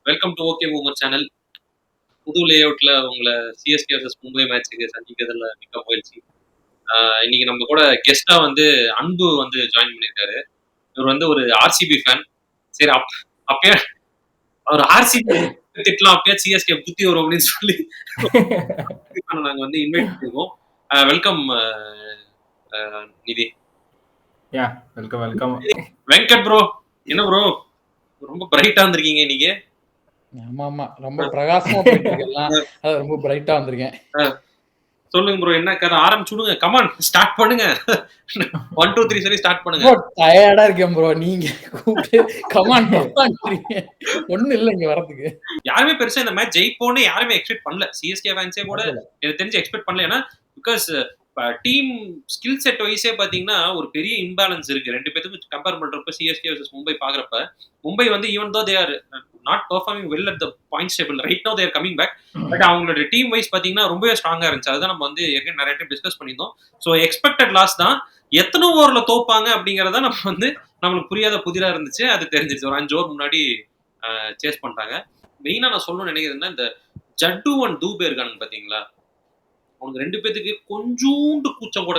Welcome to okay boomer channel. புது லேஅவுட்ல உங்கள CSK versus Mumbai மேட்ச்சுக்கு சந்திக்கிறதுல மிக்க மகிழ்ச்சி. இன்னைக்கு நம்ம கூட கெஸ்ட்டா வந்து அன்பு வந்து ஜாயின் பண்ணியிருக்காரு. இவர் வந்து ஒரு ஆர்சிபி ஃபேன். சரி அப்பயே அவர் ஆர்சிபி திட்டலாம் அப்பயே சிஎஸ்கே புத்தி வரும் அப்படின்னு சொல்லி நாங்க வந்து இன்வைட் பண்ணிருக்கோம். வெல்கம் நிதி. வெல்கம். வெங்கட் ப்ரோ, என்ன ப்ரோ ரொம்ப பிரைட்டா வந்திருக்கீங்க இன்னைக்கு? ஆமா ரொம்ப பிரகாசமா போயிட்டு இருக்கு எல்லாம். ரொம்ப பிரைட்டா வந்திருக்கேன். சொல்லுங்க ப்ரோ, என்ன கதை ஆரம்பிச்சுடுங்க. கமான் ஸ்டார்ட் பண்ணுங்க. 1 2 3 சொல்லி ஸ்டார்ட் பண்ணுங்க. ப்ரோ டயர்டா இருக்கேன் ப்ரோ. நீங்க கூப்பிட்டு கமான் ஒண்ணு இல்ல இங்க வரதுக்கு. யாருமே பெருசா இந்த மேட்ச் ஜெயிப்போம்னு யாருமே எக்ஸ்பெக்ட் பண்ணல. சிஎஸ்கே ஃபேன்ஸே கூட எனக்கு தெரிஞ்சு எக்ஸ்பெக்ட் பண்ணல. ஏன்னா பிகாஸ் டீம் ஸ்கில் செட் வைஸே பாத்தீங்கன்னா ஒரு பெரிய இம்பேலன்ஸ் இருக்கு. ரெண்டு பேத்துக்கும் கம்பேர் பண்றப்ப சிஎஸ்கே வர்சஸ் மும்பை பாக்குறப்ப மும்பை வந்து even though they are not performing well at the points table right now they are coming back. But அவங்களோட டீம் வைஸ் பாத்தீங்கன்னா ரொம்பவே ஸ்ட்ராங்கா இருந்துச்சு. அதுதான் நம்ம வந்து ஏற்கனவே நிறைய டைம் டிஸ்கஸ் பண்ணியிருந்தோம். ஸோ எக்ஸ்பெக்டட் லாஸ் தான். எத்தனை ஓவர்ல தோப்பாங்க அப்படிங்கறத நம்ம வந்து நம்மளுக்கு புரியாத புதிரா இருந்துச்சு. அது தெரிஞ்சிச்சு. ஒரு 5 ஓவர் முன்னாடி சேஸ் பண்ணிட்டாங்க. மெயினா நான் சொல்லணும்னு நினைக்கிறதுன்னா இந்த ஜட்டு அண்ட் தூபே இருக்கானுங்க பாத்தீங்களா, அவங்க ரெண்டு பேத்துக்கு கொஞ்சூண்டு கூச்சம் கூட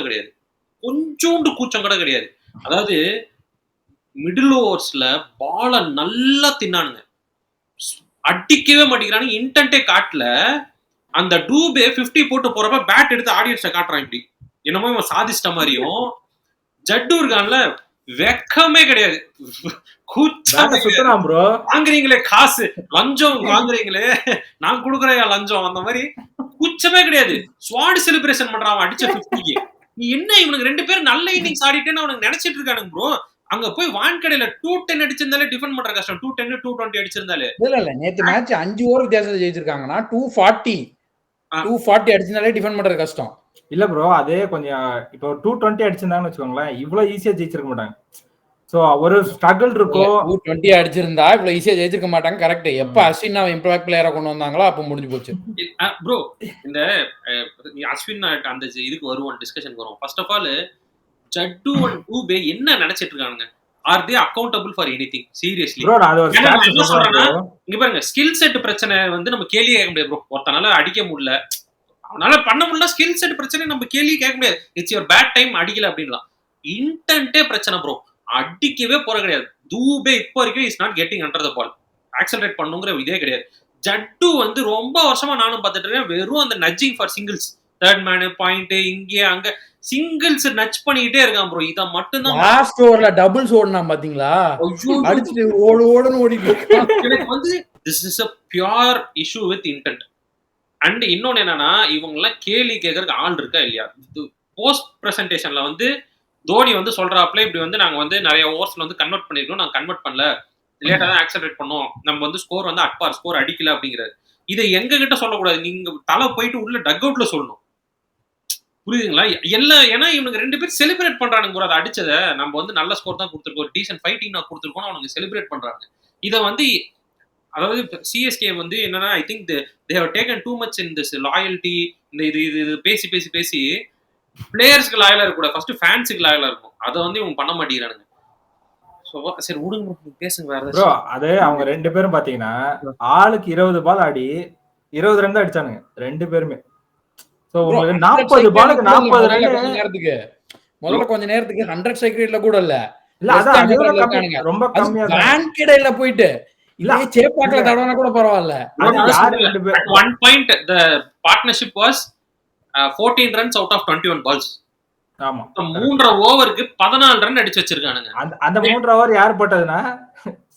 கிடையாது. அதாவது மிடில் ஓவர்ஸ்ல பால நல்லா தின்னானுங்க, அடிக்கவே மாட்டேங்கிறானுங்க, இன்டென்ட்டே காட்டல. அந்த டூபே 50 போட்டு போறப்ப பேட் எடுத்து ஆடியன்ஸ காட்டுறான், இப்படி என்னமோ இவன் சாதிச்சிட்ட மாதிரியும். ஜட்டு இருக்கான்ல, வெக்கமே கிடையாது. வாங்குறீங்களே காசு, லஞ்சம் வாங்குறீங்களே, நான் கொடுக்குறேன் லஞ்சம், அந்த மாதிரி கூச்சமே கிடையாது. ஸ்வாட் செலிப்ரேஷன் பண்றான் அடிச்ச 50க்கு. நீ என்ன இவனுக்கு ரெண்டு பேரும் நல்ல இன்னிங்ஸ் ஆடிட்டேன்னு அவனுக்கு நினைச்சிட்டு இருக்கானுங்க ப்ரோ. அங்க போய் வான்கடையில 210 அடிச்சிருந்தாலே டிஃபெண்ட் பண்ற கஷ்டம். 210 220 அடிச்சிருந்தாலே இல்ல நேத்து மேட்ச் 5 ஓவர் வித்தியாசத்துல ஜெயிச்சிருக்காங்கன்னா 240 அடிச்சிருந்தாலே டிஃபெண்ட் பண்றது கஷ்டம் இல்ல ப்ரோ. அதே கொஞ்சம் இப்போ 220 அடிச்சிருந்தாங்கன்னு வச்சுக்கோங்களேன், இவ்வளவு ஈஸியா ஜெயிச்சிருக்க மாட்டாங்க. சோ ஒரு ஸ்ட்ரகிள் இருக்கும். 220 அடிச்சிருந்தா இவ்வளவு ஈஸியா ஜெயிச்சிருக்க மாட்டாங்க. கரெக்ட். எப்ப அஸ்வின் இம்பாக்ட் பிளேயரா கொண்டு வந்தாங்களோ அப்ப முடிஞ்சு போச்சு ப்ரோ. இந்த அஸ்வின் அந்த இதுக்கு வருவோம், டிஸ்கஷன் வருவோம். First of all Jaddu and Dube என்ன நினைச்சிட்டு இருக்கானுங்க? Are they accountable for anything? Seriously bro, நான் ஒரு ஸ்டார்ட் என்ன சொல்றேன்னா, இங்க பாருங்க, ஸ்கில் செட் பிரச்சனை வந்து நம்ம கேள்வியே கேட்க முடியாது ப்ரோ. ஒருத்தனால அடிக்க முடியல, அவனால பண்ண முடியல, ஸ்கில் செட் பிரச்சனை நம்ம கேள்வி கேட்க முடியாது. இட்ஸ் யுவர் பேட் டைம் அடிக்கல அப்படின்லாம். இன்டென்ட்டே பிரச்சனை ப்ரோ. அடிக்கவே போற கிடையாது. தூபே இப்போ வரைக்கும் is not getting under the ball. Accelerate பண்ணுங்கிற இதே கிடையாது. ஜட்டு வந்து ரொம்ப வருஷமா நானும் பார்த்துட்டு இருக்கேன், வெறும் அந்த nudging for singles, third man point, இங்கே அங்க சிங்கிள்ஸ் நட்ச் பண்ணிக்கிட்டே இருக்கான் ப்ரோ. இத மட்டும் தான் லாஸ்ட் ஓவர்ல டபுள்ஸ் ஓடுனா பாத்தீங்களா, அடிச்சிட்டு ஓடுன்னு ஓடிட்டு இருக்கான். எனக்கு வந்து this is a pure issue with intent. And இன்னொன்னு என்னன்னா, இவங்க எல்லாம் கேள்வி கேட்கறதுக்கு ஆள் இருக்கா இல்லையா? போஸ்ட் பிரசன்டேஷன்ல வந்து தோனி வந்து சொல்றாப்ல, இப்படி வந்து நாங்க வந்து நிறைய ஓவர்ஸ்ல வந்து கன்வெர்ட் பண்ணிருக்கோம், நாங்க கன்வெர்ட் பண்ணல, லேட்டா தான் ஆக்சலரேட் பண்ணோம், நம்ம வந்து ஸ்கோர் வந்து அட்பார், ஸ்கோர் அடிக்கல அப்படிங்கிறாரு. இதை எங்க கிட்ட சொல்லக்கூடாது, நீங்க தலை போயிட்டு உள்ள டக் அவுட்ல சொல்லணும். புரியுதுங்களா? எல்லாம் ஏன்னா இவனுக்கு ரெண்டு பேர் செலிப்ரேட் பண்றானுங்க ப்ரோ. அதை அடிச்சதை நம்ம வந்து நல்ல ஸ்கோர் தான் கொடுத்துருக்கோம், ஒரு டீசன்ட் ஃபைட்டிங் நான் கொடுத்துருக்கோம், அவனுக்கு செலிப்ரேட் பண்றாங்க. இதை வந்து அதாவது சிஎஸ்கே வந்து என்னன்னா, I think they have taken too much in this loyalty. இந்த இது பேசி பேசி பேசி பிளேயர்ஸ்க்கு லாயலா இருக்க கூட, ஃபர்ஸ்ட் ஃபேன்ஸுக்கு லாயலா இருக்கும். அதை வந்து இவங்க பண்ண மாட்டேங்கிறானுங்க. சரி விடுங்க, பேசுங்க வேற ப்ரோ. அது அவங்க ரெண்டு பேரும் பாத்தீங்கன்னா ஆளுக்கு 20 பால் ஆடி 20 ரன் தான் அடிச்சானுங்க ரெண்டு பேருமே. சோ உங்களுக்கு 40 பாலுக்கு 40 ரன் நேரத்துக்கு முதல்ல கொஞ்ச நேரத்துக்கு 100 ஸ்ட்ரைக் ரேட்ல கூட இல்ல. ரொம்ப கம்மியா வான்கடையில போயிட்டு இல்ல சேப்பாக்ல தடவனா கூட பரவாயில்ல. One point the partnership was 14 runs out of 21 balls. ஆமா, 3.5 ஓவருக்கு 14 ரன் அடிச்சு வச்சிருக்கானுங்க. அந்த 3.5 ஓவர் யார் போட்டதுன்னா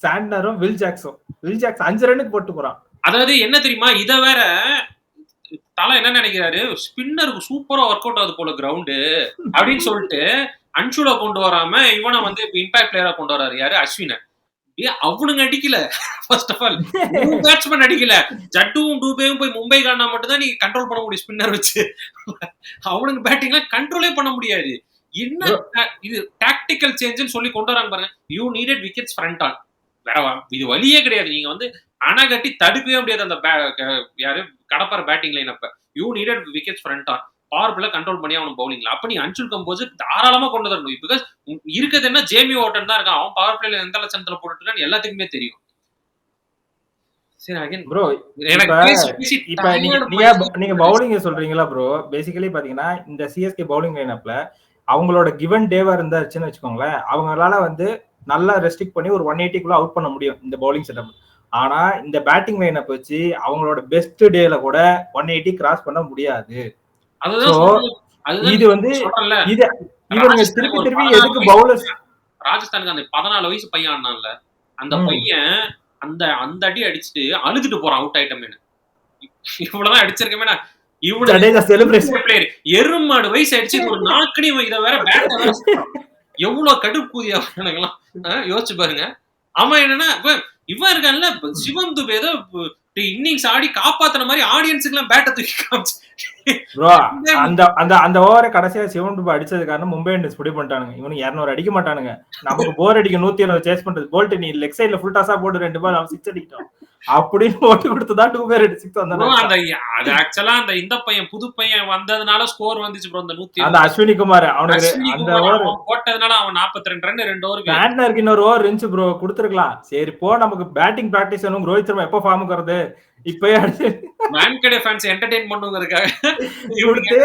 சாண்டனரும் வில் ஜாக்சன் 5 ரன்னுக்கு போட்டு போறான். அதாவது என்ன தெரியுமா, இத வேற தலை என்ன நினைக்கிறாரு, ஸ்பின்னருக்கு சூப்பரா ஒர்க் அவுட் ஆகுது போல கிரவுண்டு அப்படின்னு சொல்லிட்டு அன்ஷுல கொண்டு வராம இவனை வந்து இம்பாக்ட் பிளேயரா கொண்டு வராரு. யாரு? அஸ்வினை. அவனுங்க அடிக்கல. ஃபர்ஸ்ட் ஆஃப் ஆல் பேட்ஸ்மேன் அடிக்கல. ஜட்டுவும் டூபேவும் போய் மும்பை காணா மட்டும் தான் நீங்க கண்ட்ரோல் பண்ண முடியும் ஸ்பின்னர் வச்சு. அவனுக்கு பேட்டிங்லாம் கண்ட்ரோலே பண்ண முடியாது. என்ன இது டாக்டிக்கல் சேஞ்சுன்னு சொல்லி கொண்டு வராங்க பாருங்க. You needed wickets front on. வேற இது வழியே கிடையாது. நீங்க வந்து அணை கட்டி தடுக்கவே முடியாது அந்த யாரு கடப்பார பேட்டிங் லைன். அப்ப you needed wickets front on. Power play control பண்ணி அவனுக்கு பவுலிங்ல அப்ப நீ அன்சுல் கம்போஸ் தாராளமா கொண்டு வரணும். பிகாஸ் இருக்கிறது என்ன, ஜேமி ஓட்டன் தான் இருக்கான். அவன் பவர் பிளேல எந்த லட்சணத்துல போட்டுட்டு எல்லாத்துக்குமே தெரியும். சரி அகைன் ப்ரோ எனக்கு இப்ப பேசி பேசி இப்ப tired நீங்க பவுலிங் சொல்றீங்களா ப்ரோ? பேசிக்கலி பாத்தீங்கன்னா இந்த சிஎஸ்கே பவுலிங் லைனப்ல அவங்களோட கிவன் டேவா இருந்தாச்சுன்னு வச்சுக்கோங்களேன், அவங்களால வந்து நல்லா ரெஸ்ட்ரிக்ட் பண்ணி ஒரு 180க்குள்ள அவுட் பண்ண முடியும் இந்த பவுலிங் செட்டப். ஆனா இந்த பேட்டிங் லைனப் வச்சு அவங்களோட பெஸ்ட் டேல கூட 180 கிராஸ் பண்ண முடியாது. சோ அதுதான் சொல்றேன். அதுதான் இது வந்து சொல்றேன்ல. இது இவனுங்க திருப்பி ராஜஸ்தானுக்கு ஒரு திருப்பி 14 எதுக்கு வயசு பவுலர்ஸ் ராஜஸ்தானுக்கு அந்த 14 வயசு பையன் ஆனான்ல, அந்த பையன் அந்த அந்த அடி அடிச்சுட்டு அழுதுட்டு போறான் அவுட் ஆயிட்டமேன்னு. இவ்வளவுதான் அடிச்சிருக்கமே நான் ஜடேஜா செலிப்ரேஷன் பிளேயர் எருமாடு வயசு அடிச்சு ஒரு நாக்கடி இதை வேற பேட்ட வேற எவ்வளவு கடுப்பூதியா யோசிச்சு பாருங்க. அவன் என்னன்னா இவன் இருக்கான்ல சிவம் துபே ஏதோ இன்னிங்ஸ் ஆடி காப்பாத்துன மாதிரி ஆடியன்ஸுக்கு எல்லாம் பேட்டை தூக்கி காமிச்சு ப்ரோ அந்த அந்த அந்த ஓவரை கடைசியா சிவன் துபே அடிச்சது காரணம் மும்பை இந்தியன்ஸ் முடிவு பண்ணிட்டானுங்க. இவனுக்கு 200 அடிக்க மாட்டானுங்க, நமக்கு போர் அடிக்க 170 சேஸ் பண்றது. போல்ட் நீ லெக் சைட்ல ஃபுல் டாஸா போட்டு 2 பால் அவன் 6 அடிக்கிட்டான் அப்படின்னு ஓட்டு கொடுத்துதான் 2 பேர் 6 வந்தாங்க. அது ஆக்சுவலா அந்த இந்த பையன் புது பையன் வந்ததுனால ஸ்கோர் வந்துச்சு ப்ரோ. அந்த 100 அந்த அஸ்வினி குமார் அவனுக்கு அந்த ஓவர் போட்டதுனால அவன் 42 ரன் 2 ஓவருக்கு பேட்னருக்கு இன்னொரு ஓவர் இருந்துச்சு ப்ரோ, கொடுத்துருக்கலாம். சரி போ, நமக்கு பேட்டிங் பிராக்டிஸ் வேணும். ரோஹித் சர்மா எப்போ ஃபார்முக்கு வருது இப்பயே அடிச்சு வான்கடே ஃபேன்ஸ் என்டர்டெயின் பண்ணுங்கிறதுக்காக கொடுத்து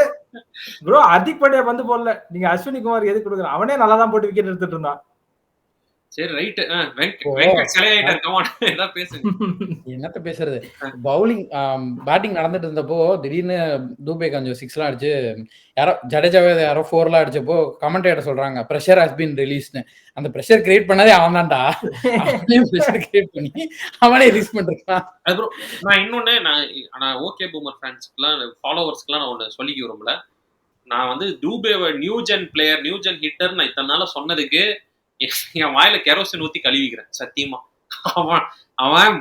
ப்ரோ அதிக் பாண்டியா வந்து போடல. நீங்க அஸ்வினி குமார் எதுக்கு கொடுக்குற? அவனே நல்லா தான் போட்டு விக்கெட் எடுத்துட்டு இருந்தான். சரி ரைட் வெங்கட் சிலையாயிட்டார். கமான் ஏதாவது பேசுங்க. என்னத்த பேசுறது? பவுலிங் பேட்டிங் நடந்துட்டு இருந்தப்போ திடீர்னு தூபே கொஞ்சம் 6 அடிச்சு யாரோ ஜடேஜாவே யாரோ 4 அடிச்சப்போ கமெண்டேட்டர் சொல்றாங்க பிரஷர் ஹஸ் பீன் ரிலீஸ்னு. அந்த பிரஷர் கிரியேட் பண்ணதே அவன் தான்டா. அவனே பிரஷர் கிரியேட் பண்ணி அவனே ரிலீஸ் பண்ணிருக்கான். அப்புறம் நான் இன்னொன்னு நான் ஓகே பூமர் ஃபேன்ஸ்க்குலாம் ஃபாலோவர்ஸ்க்குலாம் நான் ஒன்று சொல்லிக்க விரும்பல. நான் வந்து டூபேவை நியூஜென் பிளேயர் நியூஜென் ஹிட்டர் நான் இத்தனை நாள சொன்னதுக்கு என் வாயில கெரோசின் ஊத்தி கழுவிக்கிறேன் சத்தியமா. அவன்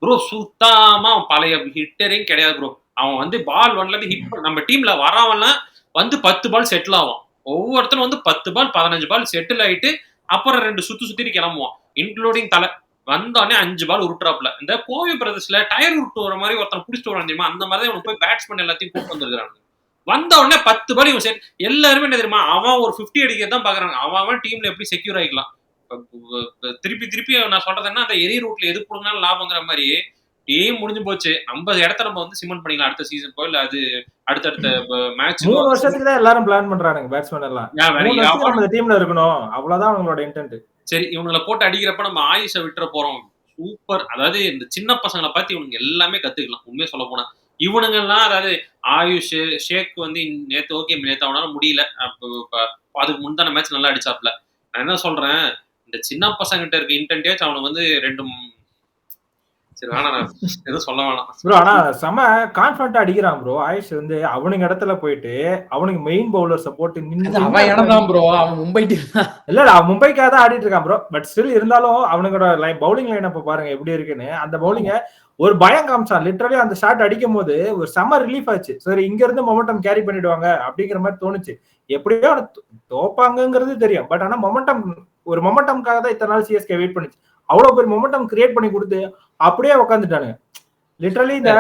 ப்ரோ சுத்தாம அவன் பழைய ஹிட்டரையும் கிடையாது ப்ரோ. அவன் வந்து பால் ஒன்ல இருந்து ஹிட் நம்ம டீம்ல வரவன்லாம் வந்து 10 பால் செட்டில் ஆகும். ஒவ்வொருத்தரும் வந்து 10 பால் 15 பால் செட்டில் ஆயிட்டு அப்புறம் 2 சுத்திட்டு கிளம்புவான். இன்க்ளூடிங் தலை வந்தோடனே 5 பால் உருட்டுறாப்ல. இந்த கோவை பிரதர்ஸ்ல டயர் உருட்டு வர மாதிரி ஒருத்தன் பிடிச்சிட்டு வரான் தெரியுமா, அந்த மாதிரி அவனுக்கு போய் பேட்ஸ்மேன் எல்லாத்தையும் கூப்பிட்டு வந்துருக்காங்க. வந்த உடனே 10 பால் இவன் செட். எல்லாருமே என்ன தெரியுமா, அவன் ஒரு 50 அடிக்கதான் பாக்குறாங்க. அவன் டீம்ல எப்படி செக்யூர் ஆகிக்கலாம். திருப்பி நான் சொல்றது என்ன, அந்த எரி ரூட்ல எது கொடுங்கனாலும் லாபங்கிற மாதிரி டீம் முடிஞ்சு போச்சு. நம்ம இடத்த நம்ம வந்து சிமெண்ட் பண்ணிக்கலாம் அடுத்த சீசன் போய். இல்ல அது அடுத்தடுத்த மேட்ச் 3 வருஷத்துக்கு தான் எல்லாரும் பிளான் பண்றாங்க பேட்ஸ்மேன் எல்லாம். 3 வருஷத்துக்கு நம்ம டீம்ல இருக்கணும், அவ்வளவுதான் அவங்களோட இன்டென்ட். சரி இவங்களை போட்டு அடிக்கிறப்ப நம்ம ஆயுஷை விட்டுற போறோம். சூப்பர். அதாவது இந்த சின்ன பசங்களை பார்த்து இவனுங்க எல்லாமே கத்துக்கலாம் உண்மையை சொல்ல போனா. இவனுங்க எல்லாம் அதாவது ஆயுஷ் ஷேக் வந்து நேத்து ஓகே நேத்து அவனால முடியல. அதுக்கு முந்தான மேட்ச் நல்லா அடிச்சாப்ல. நான் என்ன சொல்றேன், இந்த சின்ன பசங்கிட்ட இருக்க இன்டென்டேஜ் அவனுக்கு வந்து 2 சரி வேணாம் எதுவும் சொல்ல வேணாம் ப்ரோ. ஆனா செம கான்ஃபிடண்டா அடிக்கிறான் ப்ரோ ஆயுஷ். வந்து அவனுக்கு இடத்துல போயிட்டு அவனுக்கு மெயின் பவுலர் சப்போர்ட் அவன் இடம் தான் ப்ரோ. அவன் மும்பை டீம் இல்ல அவன் மும்பைக்காக தான் ஆடிட்டு இருக்கான் ப்ரோ. பட் ஸ்டில் இருந்தாலும் அவனுக்கோட பவுலிங் லைன் அப்ப பாருங்க எப்படி இருக்குன்னு. அந்த பவுலிங்க ஒரு பயம் காமிச்சான். லிட்டரலி அந்த ஷாட் அடிக்கும் போது ஒரு செம ரிலீஃப் ஆச்சு. சரி இங்க இருந்து மொமெண்டம் கேரி பண்ணிடுவாங்க அப்படிங்கிற மாதிரி தோணுச்சு. எப்படியோ தோப்பாங்கிறது தெரியும். பட் ஆனா மொமெண்டம் ஒரு மொமெண்டம்காக தான் இத்தனை நாள் சிஎஸ்கே வெயிட் பண்ணிச்சு. அவ்வளவு பெரிய மொமெண்டம் கிரியேட் பண்ணி கொடுத்து அப்படியே உட்காந்துட்டானுங்க. லிட்டரலி இந்த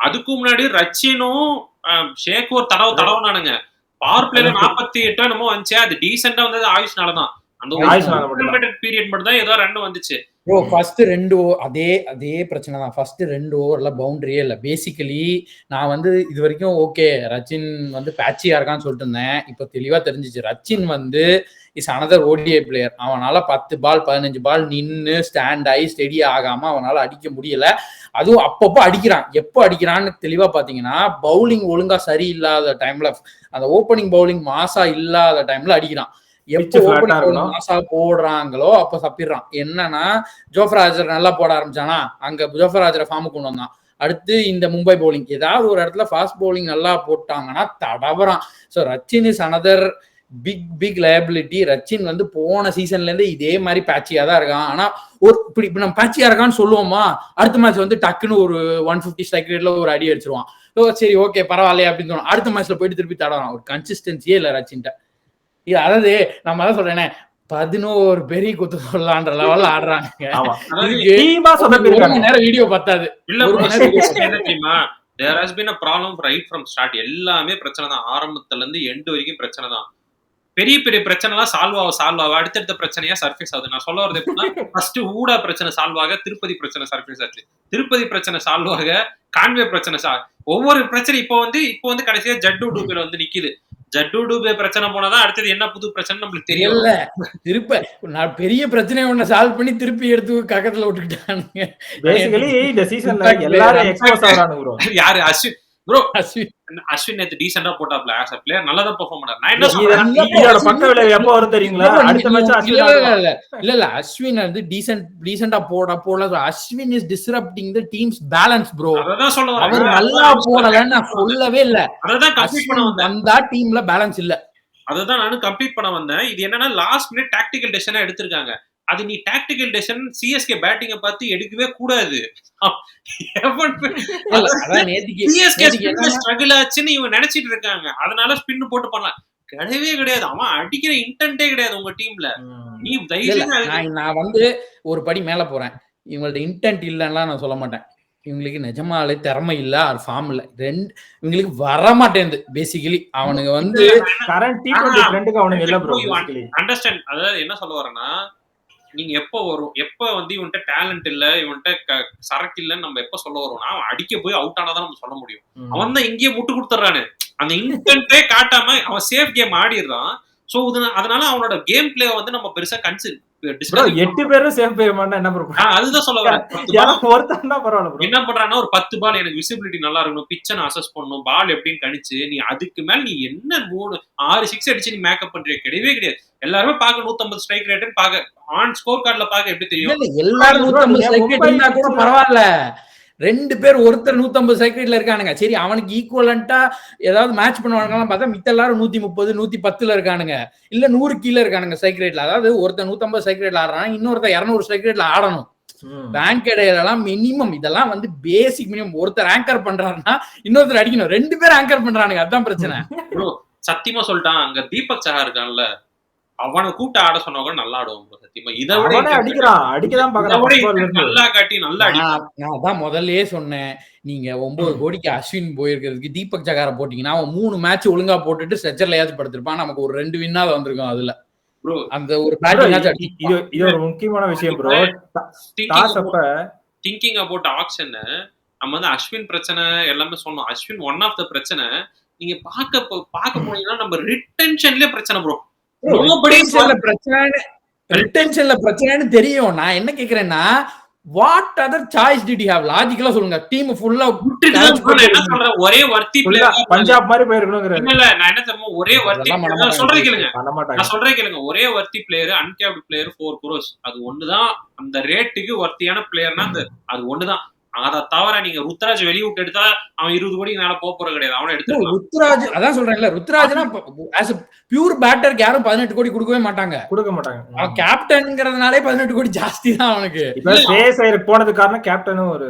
அதுக்கு முன்னாடி ரச்சினும் ஷேக்கூர் தடவுனானுங்க. பவர் பிளேல 48 என்னமோ வந்துச்சு. அது டீசெண்டா வந்தது ஆயுஷ்னாலதான். அந்த பீரியட் மட்டும் தான் ஏதோ 2 வந்துச்சு. ப்ரோ ஃபர்ஸ்ட் 2 அதே பிரச்சனை தான். ஃபர்ஸ்ட் 2 ஓவர்ல பவுண்டரியே இல்லை. பேசிக்கலி நான் வந்து இது வரைக்கும் ஓகே ரச்சின் வந்து பேட்சியா இருக்கான்னு சொல்லிட்டு இருந்தேன். இப்போ தெளிவா தெரிஞ்சிச்சு ரச்சின் வந்து இஸ் அனதர் ஓடிஐ பிளேயர். அவனால 10 பால் 15 பால் நின்று ஸ்டாண்ட் ஆகி ஸ்டெடி ஆகாம அவனால அடிக்க முடியல. அதுவும் அப்பப்போ அடிக்கிறான். எப்போ அடிக்கிறான்னு தெளிவா பாத்தீங்கன்னா பவுலிங் ஒழுங்கா சரியில்லாத டைம்ல, அந்த ஓப்பனிங் பவுலிங் மாசா இல்லாத டைம்ல அடிக்கிறான். எப்போ ஓப்பனிங் பவுலிங் மாசா போடுறாங்களோ அப்ப தப்பிடுறான். என்னன்னா ஜோஃப்ராஜர் நல்லா போட ஆரம்பிச்சானா அங்க ஜோஃப்ராஜரை ஃபார்முக்கு கொண்டு வந்தான். அடுத்து இந்த மும்பை பவுலிங் ஏதாவது ஒரு இடத்துல ஃபாஸ்ட் பவுலிங் நல்லா போட்டாங்கன்னா தடவறான். So Rachin is another big liability. Rachin வந்து போன சீசன்ல இருந்து இதே மாதிரி பேட்சியா தான் இருக்கான். ஆனா ஒரு இப்படி நம்ம பேட்சியா இருக்கான்னு சொல்லுவோமா, அடுத்த மேட்ச் வந்து டக்குன்னு ஒரு 150 ஸ்ட்ரைக் ரேட்ல ஒரு அடி அடிச்சிருவான். சரி ஓகே பரவாயில்லையே அப்படின்னு தோணும். அடுத்த மேட்ச்ல போயிட்டு திருப்பி தடவறான். ஒரு கன்சிஸ்டன்சியே இல்லை ரச்சின்ட்ட. இது அதாவது நம்ம தான் சொல்றேனே 11 பெரிய குத்து சொல்லலான்ற லெவல்ல ஆடுறாங்க. நேரம் வீடியோ பத்தாது. There has been a problem right from start. எல்லாமே பிரச்சனை தான். ஆரம்பத்துல இருந்து எண்ட் வரைக்கும் பிரச்சனை தான். பெரிய பெரிய பிரச்சனை எல்லாம் சால்வ் ஆக அடுத்தடுத்த பிரச்சனையா சர்ஃபேஸ் ஆகுது. நான் சொல்ல வரது எப்படின்னா, ஃபர்ஸ்ட் ஊடா பிரச்சனை சால்வ் ஆக திருப்பதி பிரச்சனை சர்ஃபேஸ் ஆச்சு. திருப்பதி பிரச்சனை சால்வ் ஆக கான்வே பிரச்சனை ஒவ்வொரு பிரச்சனை இப்போ வந்து கடைசியா ஜட்டு டூபேல வந்து நிக்குது. ஜட்டு டூபே பிரச்சனை போனாதான் அடுத்தது என்ன புது பிரச்சனை நம்மளுக்கு தெரியல. திருப்ப நான் பெரிய பிரச்சனை ஒண்ணு சால்வ் பண்ணி திருப்பி எடுத்து கக்கத்துல விட்டுக்கிட்டானுங்க. பேசிக்கலி இந்த சீசன்ல எல்லாரும் எக்ஸ்போஸ் ஆறானுங்க ப்ரோ. யாரு அஸ்வின் ப்ரோ. அஸ்வின் நேத்து டீசென்ட்டா போட்டாப்ல ஆஸ் a பிளேயர் நல்லா தான் பெர்ஃபார்ம் பண்ணாரு. நான் என்ன சொல்றேன், இதோட பக்க விளைவு எப்போ வரும் தெரியுங்களா? அடுத்த மேட்ச் அஸ்வின் இல்ல அஸ்வின் வந்து டீசென்ட்டா போட Ashwin is disrupting the teams balance bro. அதான் சொல்ல வரேன். அவர் நல்லா போடலன்னு நான் சொல்லவே இல்ல. அதான் கம்ப்ளீட் பண்ண வந்தேன். அந்த டீம்ல பேலன்ஸ் இல்ல. அததான் நானும் கம்ப்ளீட் பண்ண வந்தேன். இது என்னன்னா லாஸ்ட் மினிட் டாக்டிக்கல் டெசிஷனா எடுத்திருக்காங்க. அது நீ டாக்டிக்கல் டெசிஷன் சிஎஸ்கே பேட்டிங்க பார்த்து எடுக்கவே கூடாது. சிஎஸ்கே ஸ்ட்ரகிள் ஆச்சுன்னு இவங்க நினைச்சிட்டு இருக்காங்க. அதனால ஸ்பின் போட்டு பண்ணலாம். கிடையவே கிடையாது. அவன் அடிக்கிற இன்டென்ட்டே கிடையாது உங்க டீம்ல. நீ நான் வந்து ஒரு படி மேல போறேன். இவங்கள்ட்ட இன்டென்ட் இல்லன்னா நான் சொல்ல மாட்டேன். இவங்களுக்கு நிஜமாலே திறமை இல்ல, அது ஃபார்ம் இல்ல, இவங்களுக்கு வர மாட்டேங்குது. பேசிக்கலி அவனுங்க வந்து கரண்ட் T20 ட்ரெண்டுக்கு அவனுங்க இல்ல ப்ரோ. அண்டர்ஸ்டாண்ட். அதாவது என்ன சொல்ல வரேன்னா, நீங்க எப்ப வந்து இவன்ட்ட டேலண்ட் இல்ல, இவன்ட்ட சரக்கு இல்லன்னு நம்ம எப்ப சொல்ல வரோம்னா, அவன் அடிக்க போய் அவுட் ஆனாதான் நம்ம சொல்ல முடியும். அவன் தான் இங்கேயே முட்டு கொடுத்துறானு. அந்த இன்டென்ட்டே காட்டாம அவன் சேஃப் கேம் ஆடிடுறான். சோ அதனால அவனோட கேம் பிளே வந்து நம்ம பெருசா ப்ரோ 8 பேரும் சேஃப் போய் மாட்டா என்ன ப்ரோ? அதுதான் சொல்ல வரேன். ஒருத்தன் தான் பரவாயில்லை ப்ரோ. என்ன பண்றான்னா, ஒரு 10 பால் எனக்கு விசிபிலிட்டி நல்லா இருக்கணும், பிச்சை நான் அசஸ் பண்ணணும், பால் எப்படின்னு கணிச்சு நீ அதுக்கு மேல நீ என்ன 6 6 அடிச்சு நீ மேக்கப் பண்றிய? கிடையவே கிடையாது. எல்லாருமே பாக்க 150 ஸ்ட்ரைக் ரேட்னு பாக்க ஆன் ஸ்கோர் கார்டுல பாக்க எப்படி தெரியும்? எல்லாரும் 150 ஸ்ட்ரைக் ரேட் இருந்தா கூட பரவாயில்ல. 2 பேர் ஒருத்தர் 150 ஸ்ட்ரைக் ரேட்ல இருக்கானுங்க. சரி அவனுக்கு ஈக்குவலண்டா ஏதாவது மேட்ச் பண்ணுவானுங்கலாம் பார்த்தா மித்த எல்லாரும் 130 110ல இருக்கானுங்க, இல்ல 100 கீழ இருக்கானுங்க ஸ்ட்ரைக் ரேட்ல. அதாவது ஒருத்தர் 150 ஸ்ட்ரைக் ரேட்ல ஆடுறான், இன்னொருத்தர் 200 ஸ்ட்ரைக் ரேட்ல ஆடணும். பேங்க் இடையெல்லாம் மினிமம் இதெல்லாம் வந்து பேசிக் மினிமம். ஒருத்தர் ஆங்கர் பண்றாருன்னா இன்னொருத்தர் அடிக்கணும். 2 பேர் ஆங்கர் பண்றானுங்க, அதான் பிரச்சனை. சத்தியமா சொல்லிட்டான். அங்க தீபக் சஹா இருக்கான்ல, அவனை கூப்பிட்டு ஆட சொன்னவங்க நல்லா ஆடுவான் ப்ரோ. சத்தியமா இதை விட நல்லா காட்டி நல்லா அடிப்பான். நான் அதான் முதல்லயே சொன்னேன், நீங்க 9 கோடிக்கு அஸ்வின் போயிருக்கிறதுக்கு தீபக் சகார போட்டீங்கன்னா அவன் 3 மேட்ச் ஒழுங்கா போட்டுட்டு ஸ்ட்ரெச்சர்லயாச்சும் படுத்திருப்பான். நமக்கு ஒரு 2 வின்னால வந்திருக்கும். அதுல ப்ரோ அந்த ஒரு இது ஒரு முக்கியமான விஷயம் ப்ரோ. திங்கிங் அபவுட் ஆக்ஷன் நம்ம வந்து அஸ்வின் பிரச்சனை எல்லாமே சொன்னோம். அஸ்வின் ஒன் ஆஃப் த பிரச்சனை. நீங்க பாக்க போனீங்கன்னா நம்ம ரிட்டென்ஷன்லயே பிரச்சனை ப்ரோ. பிரச்சனைன்னு தெரியும். நான் என்ன கேக்குறேன்னா, what other choice did you have? லாஜிக்கலா சொல்லுங்க. டீம் ஃபுல்லா என்ன சொல்றேன், ஒரே வர்த்தி பிளேயர் பஞ்சாப் மாதிரி போயிருக்கணும்ங்கற. இல்ல நான் என்ன தெரியுமா, ஒரே வர்த்தி சொல்றேன் கேளுங்க. ஒரே வர்த்தி பிளேயர், அன்கேப்ட் பிளேயர் 4 crores. அது ஒண்ணுதான் அந்த ரேட்டுக்கு வர்த்தியான பிளேயர்னா அது ஒண்ணுதான். அத தவிர நீங்க ருத்ராஜ் வெளியூட்டு எடுத்தா அவன் 20 கோடிக்கு மேல போறது கிடையாது. அவனை எடுத்து ருத்ராஜ் அதான் சொல்றேன்ல, ருத்ராஜ்னா ஆஸ் பியூர் பேட்டருக்கு யாரும் 18 கோடி கொடுக்க மாட்டாங்க. அவன் கேப்டன்ங்கிறதுனாலே 18 கோடி ஜாஸ்தி தான் அவனுக்கு. போனது காரணம் கேப்டனும் ஒரு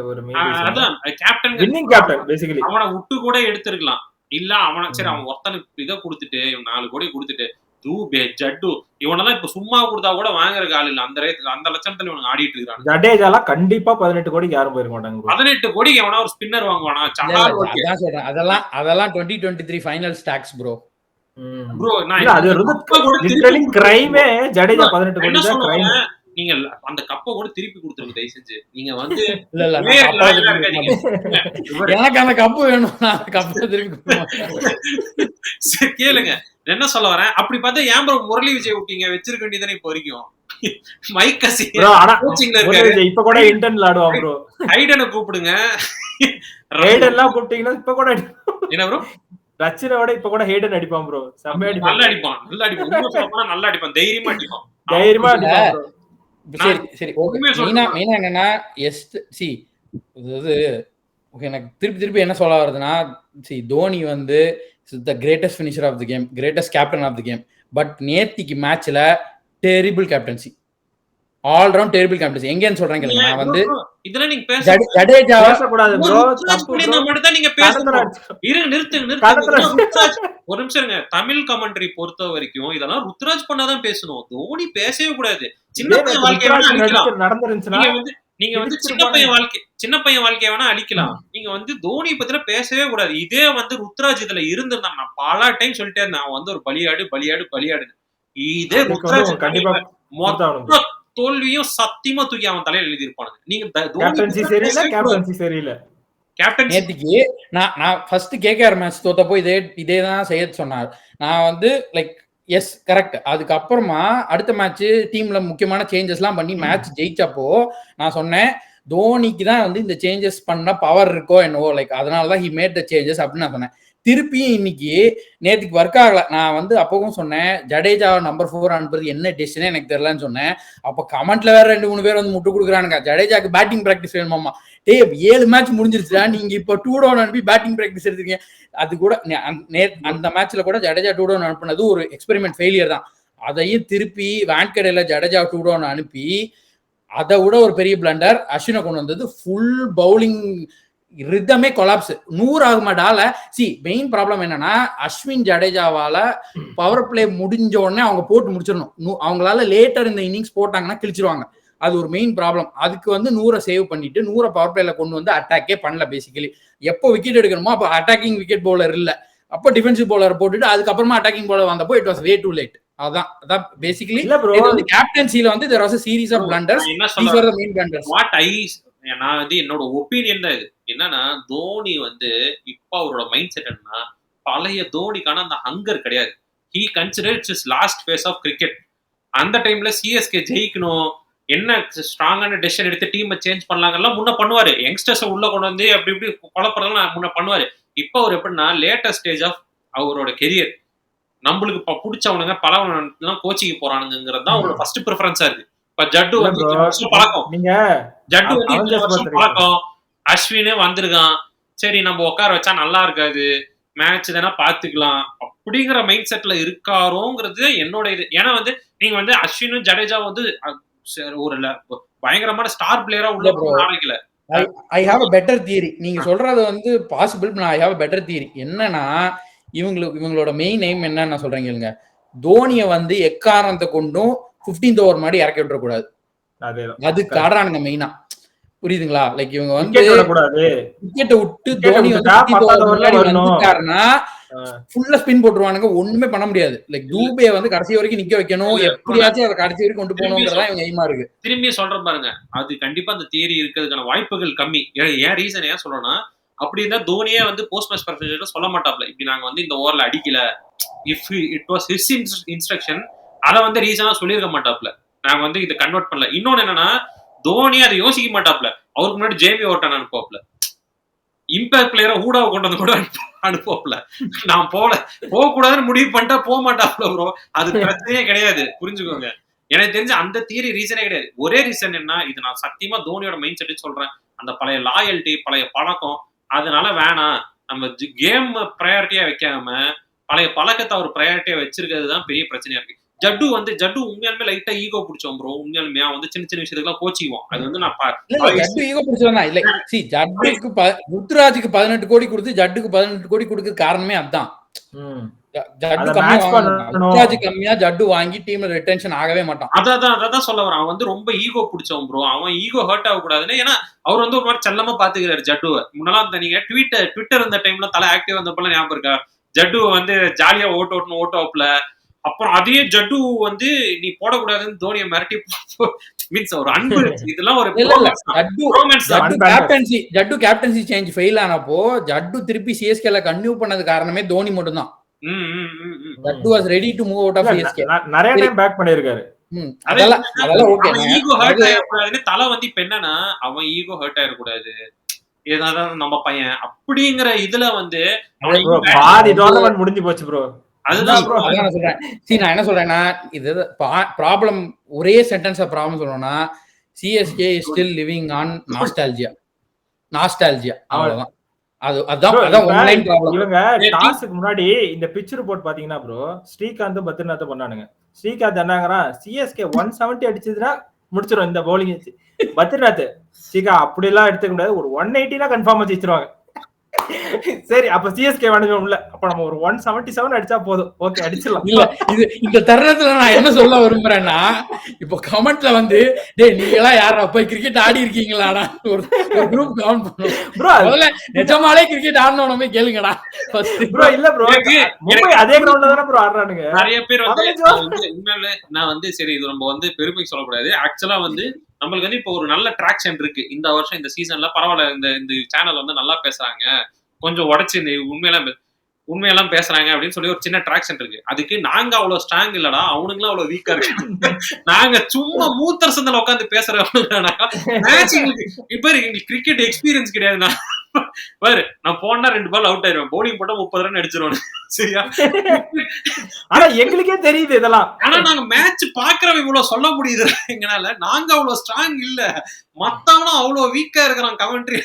அதான் கேப்டன் வின்னிங் கேப்டன் பேசிக்கலி. அவனை விட்டு கூட எடுத்திருக்கலாம். இல்ல அவனை சரி அவன் ஒருத்தனுக்கு இதை கொடுத்துட்டு 4 கோடி கொடுத்துட்டு தூபே ஜட்டு இவனெல்லாம் இப்ப சும்மா கொடுத்தா கூட வாங்குற ஆள் இல்ல. அந்த ரேட் அந்த லட்சத்துல இவனுக்கு ஆடிட்டு இருக்காங்க. ஜடேஜாலாம் கண்டிப்பா 18 கோடிக்கு யாரும் போயிருக்க மாட்டாங்க. 18 கோடிக்கு எவனா ஒரு ஸ்பின்னர் வாங்குவானா? அதெல்லாம் 2023 ஃபைனல் ஸ்டாக்ஸ் ப்ரோ. ப்ரோ நான் அது லிட்டரலி கிரைமே. ஜடேஜா 18 கோடி தான் கிரைம். நீங்க அந்த கப்பை கூட திருப்பி கொடுத்துருங்க தயவு செஞ்சு. நீங்க வந்து எனக்கு அந்த கப்பு வேணும், கப்பை திருப்பி கேளுங்க. என்ன சொல்ல வரேன், அப்படி பார்த்தா ஏன் ப்ரோ முரளி விஜய் விட்டீங்க? வச்சிருக்க வேண்டியதானே இப்போ வரைக்கும். மைக் கசி இப்ப கூட இன்டர்னல் ஆடுவான் ப்ரோ. ஹைடனை கூப்பிடுங்க. ஹைடன்லாம் கூப்பிட்டீங்கன்னா இப்ப கூட என்ன ப்ரோ, ரச்சினோட இப்ப கூட ஹைடன் அடிப்பான் ப்ரோ. செம்ம அடிப்பான். நல்லா அடிப்பான். உண்மை சொல்லப்போனா நல்லா அடிப்பான். தைரியமா அடிப்பான். ப்ரோ. சரி மெயினா என்னன்னா எனக்கு திருப்பி என்ன சொல்ல வருதுன்னா, தோனி வந்து the greatest finisher of the game, greatest captain of the game. But நேத்திக்கு மேட்ச்ல terrible captaincy, all round terrible captaincy. எங்கன்னு சொல்றேன் கேளுங்க. நான் வந்து இதெல்லாம் நீங்க ஜடேஜா பேசக்கூடாது ப்ரோ. மட்டும் தான் நீங்க பேசணும். நிறுத்து ஒரு நிமிஷம் இருங்க. தமிழ் கமெண்ட்ரி பொறுத்த வரைக்கும் இதெல்லாம் ருத்ராஜ் பண்ணாதான் பேசணும். தோனி பேசவே கூடாது. சின்ன வாழ்க்கை நடந்துருந்துச்சுன்னா நீங்க வந்து சின்ன பையன் வாழ்க்கைய வேணா அழிக்கலாம். நீங்க வந்து தோனி பத்தின பேசவே கூடாது. இதே வந்து ருத்ராஜ் இதுல இருந்திருந்தான், நான் பல டைம் சொல்லிட்டே இருந்தேன், அவன் வந்து ஒரு பலியாடு. இதே ருத்ராஜ் கண்டிப்பா மொத்த தோல்வியும் சத்தியமா தூக்கி அவன் தலையில எழுதி இருப்பானுங்க. நீங்க கேப்டன்சி சரியில்லை. கேப்டன் நேத்திக்கு நான் ஃபர்ஸ்ட் கேகேஆர் மேட்ச் தோத்தப்போ இதேதான் செய்ய சொன்னார். நான் வந்து லைக் எஸ் கரெக்ட். அதுக்கப்புறமா அடுத்த மேட்ச் டீம்ல முக்கியமான சேஞ்சஸ் எல்லாம் பண்ணி மேட்ச் ஜெயிச்சப்போ நான் சொன்னேன், தோனிக்கு தான் வந்து இந்த சேஞ்சஸ் பண்ண பவர் இருக்கோ என்னவோ, லைக் அதனாலதான் ஹி மேட் த சேஞ்சஸ் அப்படின்னு நான் சொன்னேன். திருப்பியும் இன்னைக்கு நேற்றுக்கு ஒர்க் ஆகல. நான் வந்து அப்பவும் சொன்னேன், ஜடேஜா நம்பர் 4 அனுப்புறது என்ன டெசிஷனே எனக்கு தெரியலன்னு சொன்னேன். அப்ப கமெண்ட்ல வேற 2-3 பேர் வந்து முட்டு கொடுக்குறானுங்க, ஜடேஜாக்கு பேட்டிங் பிராக்டிஸ் வேணுமாமா. 7 மேட்ச் முடிஞ்சிருச்சா, நீங்க இப்ப 2 டவுன் அனுப்பி பேட்டிங் பிராக்டிஸ் எடுத்துருக்கீங்க. அது கூட அந்த மேட்ச்ல கூட ஜடேஜா 2 டவுன் அனுப்புனது ஒரு எக்ஸ்பெரிமெண்ட் ஃபெயிலியர் தான். அதையும் திருப்பி வான்கடையில ஜடேஜா 2 டவுன் அனுப்பி அதை விட ஒரு பெரிய பிளண்டர் அஸ்வினை கொண்டு வந்தது. ஃபுல் பவுலிங் ரிதமே கொலாப்ஸ். 100 ஆகுமாடால. மெயின் ப்ராப்ளம் என்னன்னா, அஸ்வின் ஜடேஜாவால பவர் பிளே முடிஞ்ச உடனே அவங்க போட்டு முடிச்சிடணும். அவங்களால லேட்டர் இந்த இன்னிங்ஸ் போட்டாங்கன்னா கிழிச்சிருவாங்க. அது ஒரு மெயின் ப்ராப்ளம். அதுக்கு வந்து 100 சேவ் பண்ணிட்டு 100 பவர் பிளேல கொண்டு வந்து அட்டாக்கே பண்ணல. பேசிக்கலி எப்போ விக்கெட் எடுக்கணுமோ அப்போ அட்டாக்கிங் விக்கெட் பவுலர் இல்ல, அப்போ டிஃபென்சிவ் பவுலர் போட்டுட்டு அதுக்கப்புறமா அட்டாக்கிங் பவுலர் வந்தப்போ it was way too late. அதான் பேசிக்கலி இது வந்து கேப்டன்சில வந்து there was a series of blunders. These were the main blunders. நான் வந்து என்னோட ஒப்பீனியன் தான் இது. என்னன்னா, தோனி வந்து இப்ப அவரோட மைண்ட் செட் என்னன்னா, பழைய தோனிக்கான அந்த ஹங்கர் கிடையாது. He considers his last phase of cricket. அந்த டைம்ல சிஎஸ்கே ஜெயிக்கணும், என்ன ஸ்ட்ராங்கான டெசிஷன் எடுத்து டீமை சேஞ்ச் பண்ணலாங்கலாம் முன்ன பண்ணுவாரு. யங்ஸ்டர்ஸை உள்ள கொண்டு வந்து அப்படி இப்படி குழப்பறதெல்லாம் முன்ன பண்ணுவாரு. இப்போ அவர் எப்படின்னா லேட்டஸ்ட் ஸ்டேஜ் ஆஃப் அவரோட கெரியர், நம்மளுக்கு இப்ப பிடிச்சவனுங்க பலவன் கோச்சிக்கு போறானுங்கிறது தான் அவரோட ஃபர்ஸ்ட் ப்ரிஃபரன்ஸா இருக்கு. இப்ப ஜட்டு வந்து பழக்கம், அஸ்வினே வந்திருக்கான், சரி நம்ம உட்கார வச்சா நல்லா இருக்காது, மேட்ச் தானே பாத்துக்கலாம் அப்படிங்கிற மைண்ட் செட்ல இருக்காரோங்கிறது என்னோட இது. ஏன்னா வந்து நீங்க வந்து அஸ்வினும் ஜடேஜா வந்து ஒரு பயங்கரமான ஸ்டார் பிளேயரா உள்ள ஆரம்பிக்கல. I have a better theory. நீங்க சொல்றது வந்து பாசிபிள். நான் I have a better theory. என்னன்னா, இவங்களோட மெயின் எய்ம் என்னன்னு நான் சொல்றேன் கேளுங்க. தோனியை வந்து எக்காரணத்தை கொண்டும் 15th ஓவர் மாதிரி இறக்கி விட்டுறக்கூடாது. அதுக்கு ஆடுறானுங்க மெயினா. புரியுதுங்களா? லைக் இவங்க வந்து விக்கெட்டை விட்டு தோனி வந்துட்டாருன்னா ஃபுல்லா ஸ்பின் போட்டுருவானுங்க, ஒண்ணுமே பண்ண முடியாது. லைக் தூபே வந்து கடைசி வரைக்கும் நிக்க வைக்கணும், எப்படியாச்சும் அதை கடைசி வரைக்கும் கொண்டு போகணுங்கிறதா இவங்க எய்மா இருக்கு. திரும்பி சொல்றேன் பாருங்க, அது கண்டிப்பா அந்த தியரி இருக்கிறதுக்கான வாய்ப்புகள் கம்மி. ஏன் ரீசன் ஏன் சொல்றேன்னா, அப்படி இருந்தா தோனியே வந்து போஸ்ட் மேட்ச் பர்ஃபார்மன்ஸ் சொல்ல மாட்டாப்ல, இப்படி நாங்க வந்து இந்த ஓவர்ல அடிக்கல, if it was his instruction, அதை வந்து ரீசனா சொல்லியிருக்க மாட்டாப்ல, நாங்க வந்து இதை கன்வெர்ட் பண்ணல. இன்னொன்னு என்னன்னா, தோனி அதை யோசிக்க மாட்டாப்ல, அவருக்கு முன்னாடி ஜேமி ஓர்டன் அனுப்புவாப்ல, இம்பாக்ட் பிளேயரை ஹூடாவை கொண்டு வந்து கூட அனுப்புவாப்ல. நான் போக கூடாதுன்னு முடிவு பண்ணிட்டா போக மாட்டாப்ல ப்ரோ. அது பிரச்சனையே கிடையாது, புரிஞ்சுக்கோங்க. எனக்கு தெரிஞ்ச அந்த தியரி ரீசனே கிடையாது. ஒரே ரீசன் என்ன, இது நான் சத்தியமா தோனியோட மைண்ட் செட் சொல்றேன், அந்த பழைய லாயல்ட்டி, பழைய பழக்கம், அதனால வேணாம், நம்ம கேம் ப்ரையாரிட்டியா வைக்காம பழைய பழக்கத்தை அவர் ப்ரையாரிட்டியா வச்சிருக்கிறது தான் பெரிய பிரச்சனையா இருக்கு. ஜட்டு உண்மையாலுமே லைட்டா ஈகோ பிடிச்சோம் ப்ரோ. உண்மையாலுமே வந்து சின்ன சின்ன விஷயத்துக்குலாம் கோச்சிக்குவோம். அது வந்து நான் ஜட்டு ஈகோ பிடிச்சவனா இல்ல. ஜட்டுக்கு ருத்ராஜுக்கு 18 கோடி கொடுத்து ஜட்டுக்கு 18 கோடி கொடுக்க காரணமே அதுதான். ஜட்டு கம்மியா ஜட்டு வாங்கி டீம்ல ரிட்டென்ஷன் ஆகவே மாட்டான். அதான் சொல்ல வரான். அவன் வந்து ரொம்ப ஈகோ பிடிச்சவன் ப்ரோ. அவன் ஈகோ ஹர்ட் ஆக கூடாதுன்னு, ஏன்னா அவர் வந்து ஒரு மாதிரி செல்லமா பாத்துக்கிறாரு ஜட்டுவை. முன்னெல்லாம் நீங்க ட்விட்டர் இருந்த டைம்ல தலை ஆக்டிவ் வந்தப்பெல்லாம் ஞாபகம் இருக்கா, ஜட்டு வந்து ஜாலியா ஓட்டுவாப்ல. அப்புறம் அதே ஜட்டு வந்து நீ போடக்கூடாதுன்னு தோனியை மிரட்டி மீன்ஸ் ஒரு அன்பு. இதெல்லாம் ஒரு ஜட்டு கேப்டன்சி சேஞ்ச் ஃபெயில் ஆனப்போ ஜட்டு திருப்பி சிஎஸ்கேல கன்டினியூ பண்ணது காரணமே தோனி மட்டும் தான். Jaddu was ready to move out of CSK. நிறைய டைம் பேக் பண்ணிருக்காரு. அதெல்லாம் ஓகே. ஈகோ ஹர்ட் ஆயிடக்கூடாதுன்னு தலை வந்து இப்ப என்னன்னா, அவன் ஈகோ ஹர்ட் ஆயிடக்கூடாது, ஏதாவது நம்ம பையன் அப்படிங்கிற இதுல வந்து பாதி டோர்னமெண்ட் முடிஞ்சு போச்சு ப்ரோ. அதுதான் நான் சொல்றேன். நான் என்ன சொல்றேன்னா, இது ப்ராப்ளம் ஒரே சென்டென்ஸா ப்ராப்ளம் சொல்லணும்னா, CSK is still living on nostalgia. அவ்வளவுதான். அதான் ஒன்லைன் ப்ராப்ளம். இவங்க டாஸ்க்கு முன்னாடி இந்த பிட்ச் ரிப்போர்ட் பாத்தீங்கன்னா ப்ரோ, ஸ்ரீகாந்த் பத்ரிநாத் பண்ணானுங்க. ஸ்ரீகாந்த் என்னங்கறான், சிஎஸ்கே 170 அடிச்சதுன்னா முடிச்சிரும் இந்த பவுலிங். பத்ரிநாத் சீக்கா அப்படி எல்லாம் எடுத்துக்க முடியாது, ஒரு 180 கன்ஃபார்ம் வச்சிருவாங்க. சரி அப்ப சிஎஸ்கே வேணும்ல, அப்ப நம்ம ஒரு 177 அடிச்சா போதும். ஓகே அடிச்சிடலாம். இல்ல இது இந்த தருணத்துல நான் என்ன சொல்ல விரும்புறேன்னா, இப்போ கமெண்ட்ல வந்து டேய் நீங்க எல்லாம் யாரா போய் கிரிக்கெட் ஆடி இருக்கீங்களாடா ஒரு குரூப் கமெண்ட் பண்ணுவோம். ப்ரோ முதல்ல நிஜமாலே கிரிக்கெட் ஆடணும் போய் கேளுங்கடா ஃபர்ஸ்ட். ப்ரோ இல்ல ப்ரோ, மும்பை அதே கிரவுண்ட்ல தானே ப்ரோ ஆடுறானுங்க. நிறைய பேர் வந்து 15 உண்மையிலே நான் வந்து சரி இது நம்ம வந்து பெருமைக்கு சொல்லக்கூடாது. ஆக்சுவலா வந்து நம்மளுக்கு வந்து இப்போ ஒரு நல்ல ட்ராக்ஷன் இருக்கு. இந்த வருஷம் இந்த சீசன்ல பரவாயில்ல, இந்த சேனல் வந்து நல்லா பேசுறாங்க, கொஞ்சம் உடைச்சு உண்மையெல்லாம் பேசுறாங்க அப்படின்னு சொல்லி ஒரு சின்ன ட்ராக்ஷன் இருக்கு. அதுக்கு நாங்க அவ்வளவு ஸ்ட்ராங் இல்லடா, அவனுங்களும் அவ்வளவு வீக்கா இருக்கு. நாங்க சும்மா மூத்தர் சந்தல உட்காந்து பேசுறவங்க மேட்ச் இப்ப எங்களுக்கு கிரிக்கெட் எக்ஸ்பீரியன்ஸ் கிடையாதுண்ணா. பாரு நான் போனா 2 பால் அவுட் ஆயிருவேன், பவுலிங் போட்டா 30 ரன் அடிச்சிருவேன். சரியா? ஆனா எங்களுக்கே தெரியுது இதெல்லாம். ஆனா நாங்க மேட்ச் பாக்குறவங்க இவ்வளவு சொல்ல முடியுது எங்கனால. நாங்க அவ்வளவு ஸ்ட்ராங் இல்ல, மத்தவனும் அவ்வளவு வீக்கா இருக்கிறான் கமெண்ட்ரி.